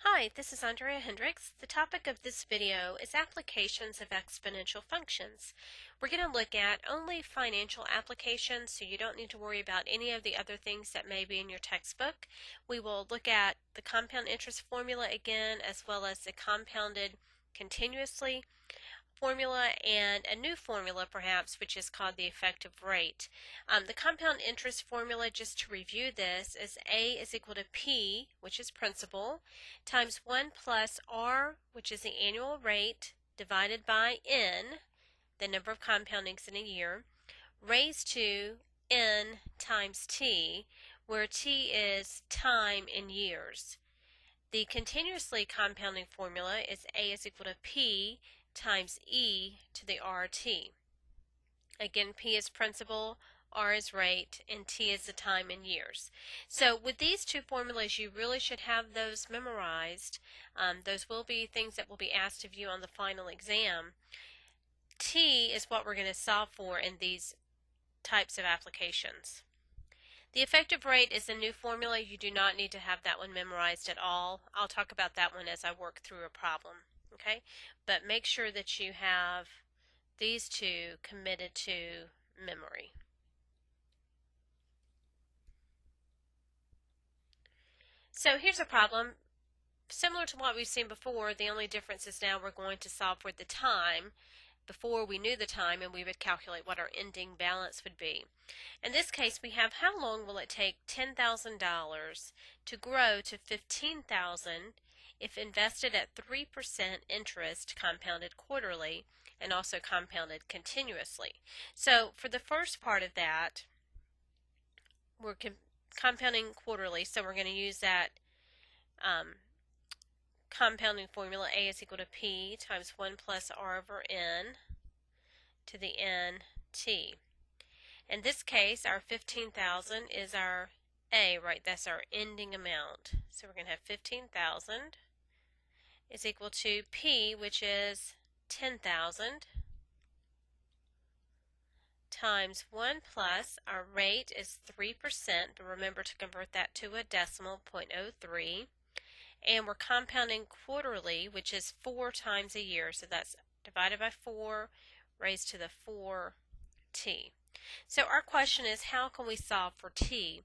Hi, this is Andrea Hendricks. The topic of this video is applications of exponential functions. We're going to look at only financial applications, so you don't need to worry about any of the other things that may be in your textbook. We will look at the compound interest formula again, as well as the compounded continuously formula and a new formula perhaps, which is called the effective rate. The compound interest formula, just to review this, is A is equal to P, which is principal, times 1 plus R, which is the annual rate, divided by N, the number of compoundings in a year, raised to N times T, where T is time in years. The continuously compounding formula is A is equal to P times e to the RT. Again, P is principal, R is rate, and T is the time in years. So with these two formulas, you really should have those memorized. Those will be things that will be asked of you on the final exam. T is what we're going to solve for in these types of applications. The effective rate is a new formula. You do not need to have that one memorized at all. I'll talk about that one as I work through a problem. Okay, but make sure that you have these two committed to memory. So here's a problem similar to what we've seen before. The only difference is now we're going to solve for the time. Before, we knew the time and we would calculate what our ending balance would be. In this case, we have how long will it take $10,000 to grow to $15,000 if invested at 3% interest compounded quarterly and also compounded continuously. So for the first part of that, we're compounding quarterly, so we're going to use that compounding formula. A is equal to P times 1 plus R over N to the NT. In this case, our 15,000 is our A, right? That's our ending amount. So we're going to have 15,000 is equal to P, which is 10,000, times 1 plus our rate is 3%, but remember to convert that to a decimal, 0.03. And we're compounding quarterly, which is 4 times a year. So that's divided by 4 raised to the 4t. So our question is, how can we solve for t?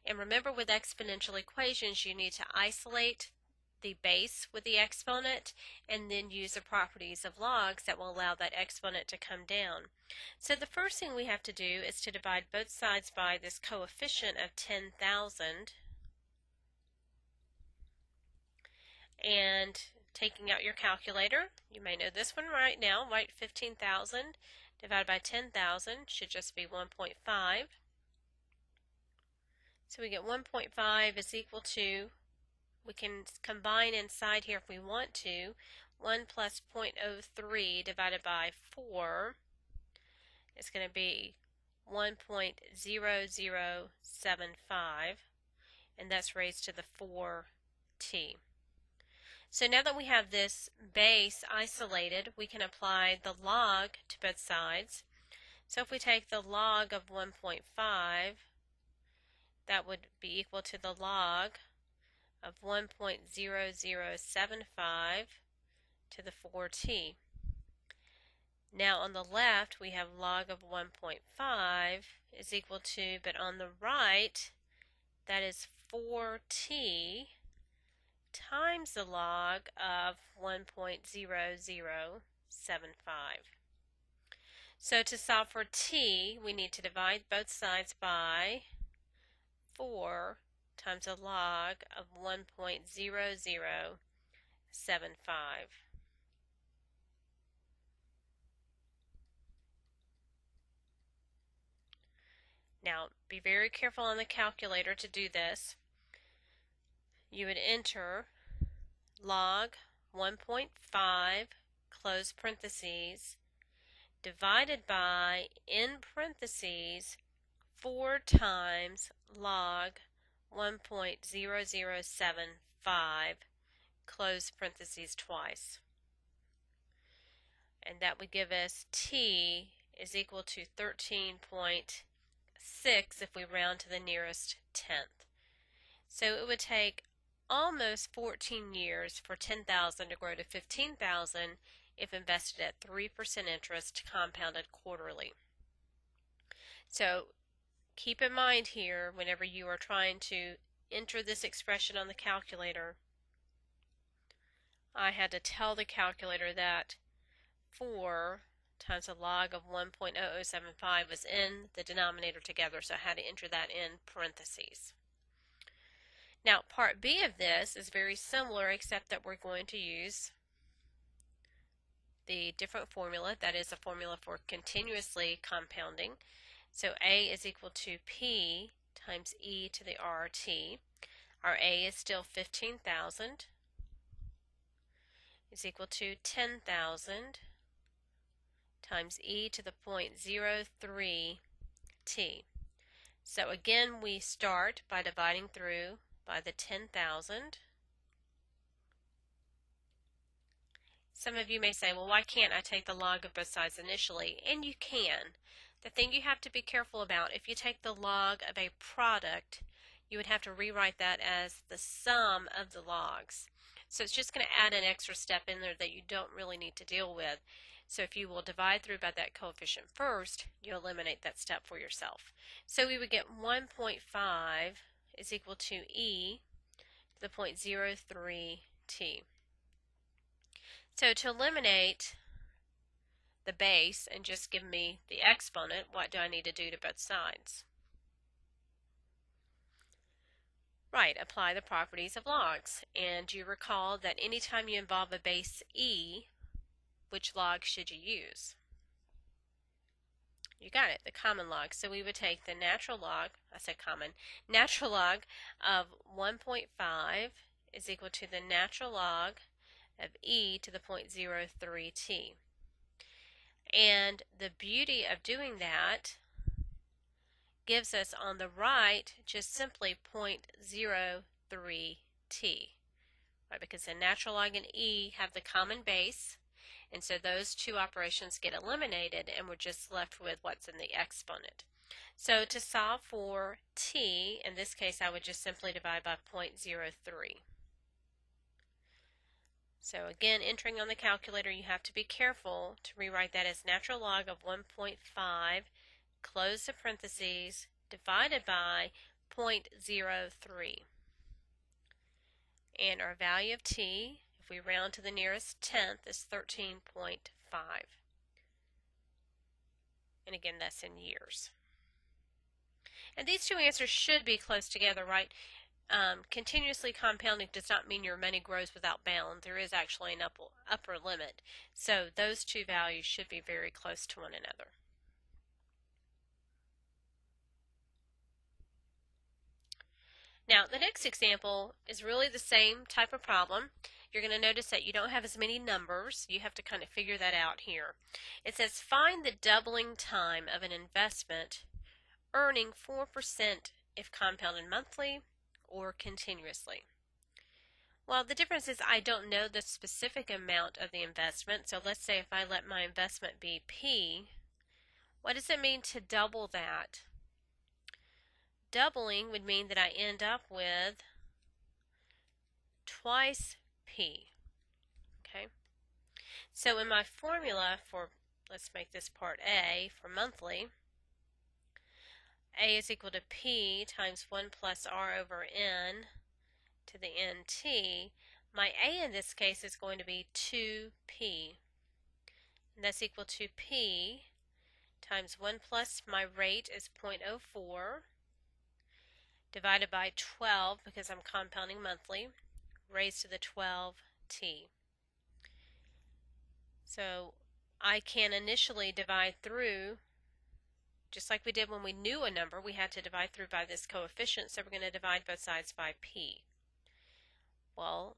And remember, with exponential equations, you need to isolate the base with the exponent and then use the properties of logs that will allow that exponent to come down. So the first thing we have to do is to divide both sides by this coefficient of 10,000. And taking out your calculator, you may know this one right now, right? 15,000 divided by 10,000 should just be 1.5. So we get 1.5 is equal to, we can combine inside here if we want to, 1 plus 0.03 divided by 4 is going to be 1.0075, and that's raised to the 4t. So now that we have this base isolated, we can apply the log to both sides. So if we take the log of 1.5, that would be equal to the log of 1.0075 to the 4t. Now on the left, we have log of 1.5 is equal to, but on the right, that is 4t times the log of 1.0075. So to solve for t, we need to divide both sides by 4 times the log of 1.0075. Now, be very careful on the calculator to do this. You would enter log 1.5 close parentheses divided by, in parentheses, 4 times log 1.0075 close parentheses twice. And that would give us t is equal to 13.6 if we round to the nearest tenth. So it would take almost 14 years for 10,000 to grow to 15,000 if invested at 3% interest compounded quarterly. So keep in mind here, whenever you are trying to enter this expression on the calculator, I had to tell the calculator that 4 times the log of 1.0075 was in the denominator together, so I had to enter that in parentheses. Now, part B of this is very similar, except that we're going to use the different formula, that is a formula for continuously compounding. So A is equal to P times e to the RT. Our A is still 15,000 is equal to 10,000 times e to the 0.03 t. So again, we start by dividing through by the 10,000. Some of you may say, well, why can't I take the log of both sides initially? And you can. The thing you have to be careful about, if you take the log of a product, you would have to rewrite that as the sum of the logs. So it's just going to add an extra step in there that you don't really need to deal with. So if you will divide through by that coefficient first, you eliminate that step for yourself. So we would get 1.5 is equal to e to the 0.03 t. So to eliminate the base and just give me the exponent, what do I need to do to both sides? Right, apply the properties of logs. And you recall that anytime you involve a base e, which log should you use? You got it, the common log. So we would take the natural log, I said common, natural log of 1.5 is equal to the natural log of e to the 0.03 t. And the beauty of doing that gives us on the right just simply 0.03 t, right? Because the natural log and e have the common base, and so those two operations get eliminated, and we're just left with what's in the exponent. So to solve for t, in this case I would just simply divide by 0.03. So again, entering on the calculator, you have to be careful to rewrite that as natural log of 1.5, close the parentheses, divided by 0.03. And our value of t, if we round to the nearest tenth, is 13.5. And again, that's in years. And these two answers should be close together, right? Continuously compounding does not mean your money grows without bound. There is actually an upper limit. So those two values should be very close to one another. Now, the next example is really the same type of problem. You're going to notice that you don't have as many numbers. You have to kind of figure that out here. It says find the doubling time of an investment earning 4% if compounded monthly or continuously. Well, the difference is I don't know the specific amount of the investment. So let's say if I let my investment be P, what does it mean to double that? Doubling would mean that I end up with twice P. Okay? So in my formula for, let's make this part A for monthly, A is equal to P times 1 plus R over N to the NT. My A in this case is going to be 2P. And that's equal to P times 1 plus my rate is 0.04 divided by 12 because I'm compounding monthly, raised to the 12t. So I can initially divide through, just like we did when we knew a number, we had to divide through by this coefficient, so we're going to divide both sides by p. Well,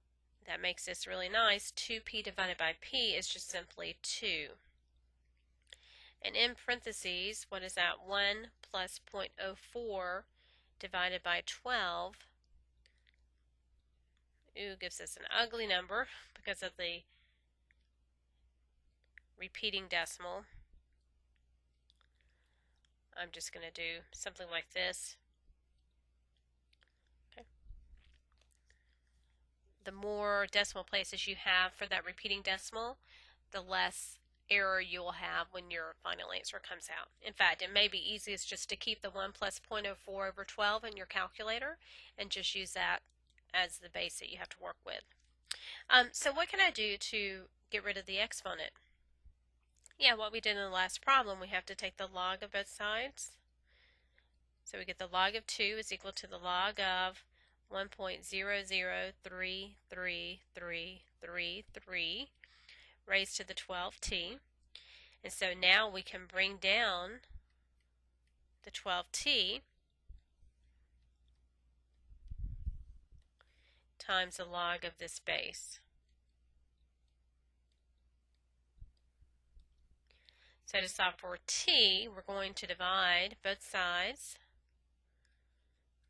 that makes this really nice. 2p divided by p is just simply 2. And in parentheses, what is that? 1 plus 0.04 divided by 12, gives us an ugly number because of the repeating decimal. I'm just going to do something like this. Okay. the more decimal places you have for that repeating decimal, the less error you will have when your final answer comes out. In fact, it may be easiest just to keep the 1 plus 0.04 over 12 in your calculator and just use that as the base that you have to work with. So what can I do to get rid of the exponent? Yeah, what we did in the last problem, we have to take the log of both sides. So we get the log of 2 is equal to the log of 1.00333333 raised to the 12t. And so now we can bring down the 12t times the log of this base. So to solve for t, we're going to divide both sides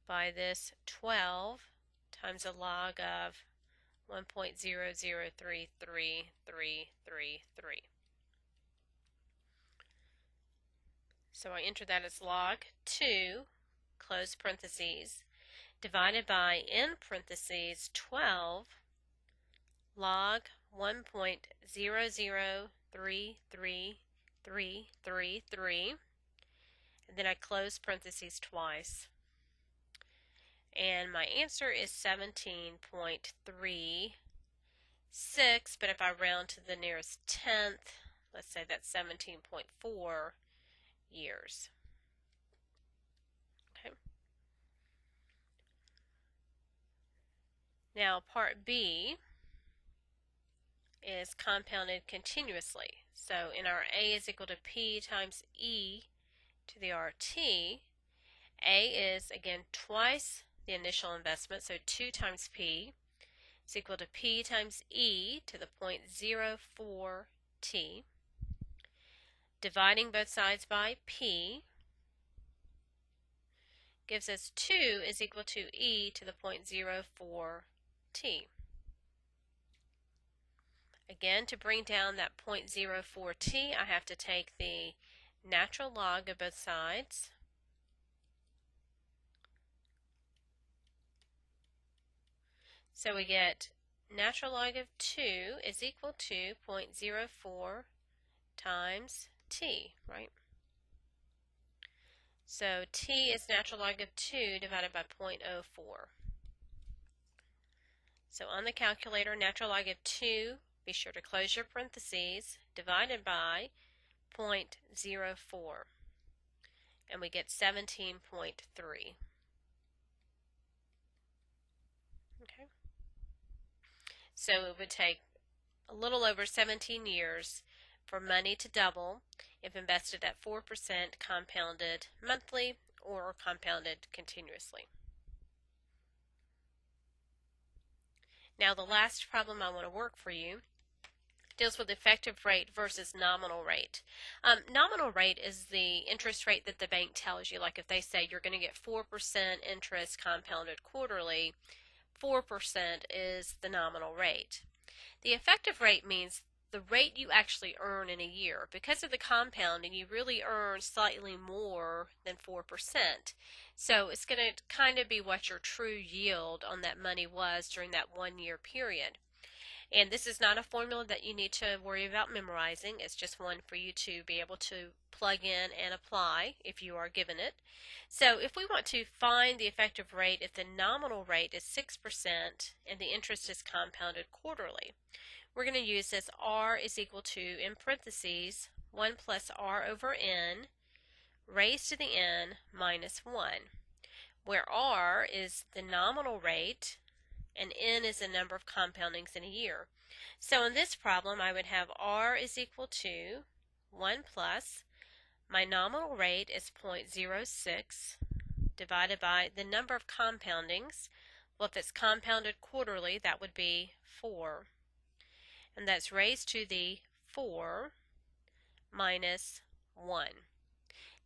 by this 12 times the log of 1.00333333. So I enter that as log 2, close parentheses, divided by, in parentheses, 12 log 1.00333333, and then I close parentheses twice. And my answer is 17.36, but if I round to the nearest tenth, let's say that's 17.4 years. Okay. Now part B is compounded continuously. So in our A is equal to P times E to the RT, A is again twice the initial investment, so 2 times P is equal to P times E to the 0.04T. Dividing both sides by P gives us 2 is equal to E to the 0.04T. Again, to bring down that 0.04T, I have to take the natural log of both sides. So we get natural log of 2 is equal to 0.04 times t, right? So t is natural log of 2 divided by 0.04. So on the calculator, natural log of 2, be sure to close your parentheses, divided by 0.04. And we get 17.3. Okay. So it would take a little over 17 years for money to double if invested at 4% compounded monthly or compounded continuously. Now the last problem I want to work for you deals with effective rate versus nominal rate. Nominal rate is the interest rate that the bank tells you. Like if they say you're going to get 4% interest compounded quarterly, 4% is the nominal rate. The effective rate means the rate you actually earn in a year. Because of the compounding, you really earn slightly more than 4%. So it's going to kind of be what your true yield on that money was during that 1 year period. And this is not a formula that you need to worry about memorizing. It's just one for you to be able to plug in and apply if you are given it. So if we want to find the effective rate if the nominal rate is 6% and the interest is compounded quarterly, we're going to use this R is equal to, in parentheses, 1 plus R over N raised to the N minus 1, where R is the nominal rate and N is the number of compoundings in a year. So in this problem, I would have R is equal to 1 plus, my nominal rate is 0.06, divided by the number of compoundings. Well, if it's compounded quarterly, that would be 4. And that's raised to the 4 minus 1.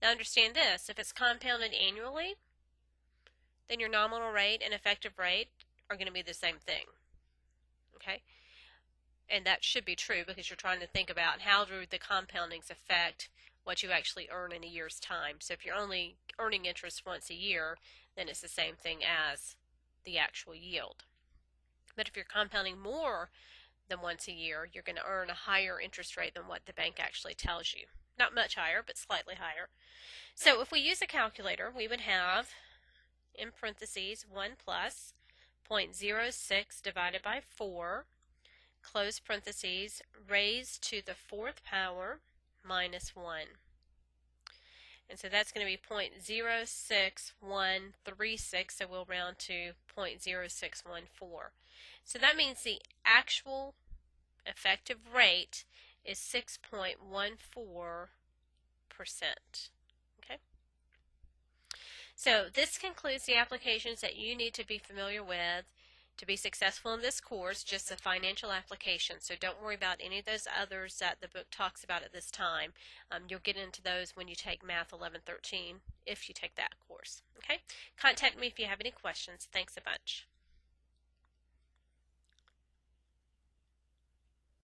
Now understand this, if it's compounded annually, then your nominal rate and effective rate are going to be the same thing. Okay? And that should be true because you're trying to think about how do the compoundings affect what you actually earn in a year's time. So if you're only earning interest once a year, then it's the same thing as the actual yield. But if you're compounding more than once a year, you're going to earn a higher interest rate than what the bank actually tells you. Not much higher, but slightly higher. So if we use a calculator, we would have, in parentheses, 1 plus 0.06 divided by 4, close parentheses, raised to the 4th power minus 1. And so that's going to be 0.06136, so we'll round to 0.0614. So that means the actual effective rate is 6.14%. Okay? So this concludes the applications that you need to be familiar with to be successful in this course, just the financial application. So don't worry about any of those others that the book talks about at this time. You'll get into those when you take Math 1113, if you take that course. Okay? Contact me if you have any questions. Thanks a bunch.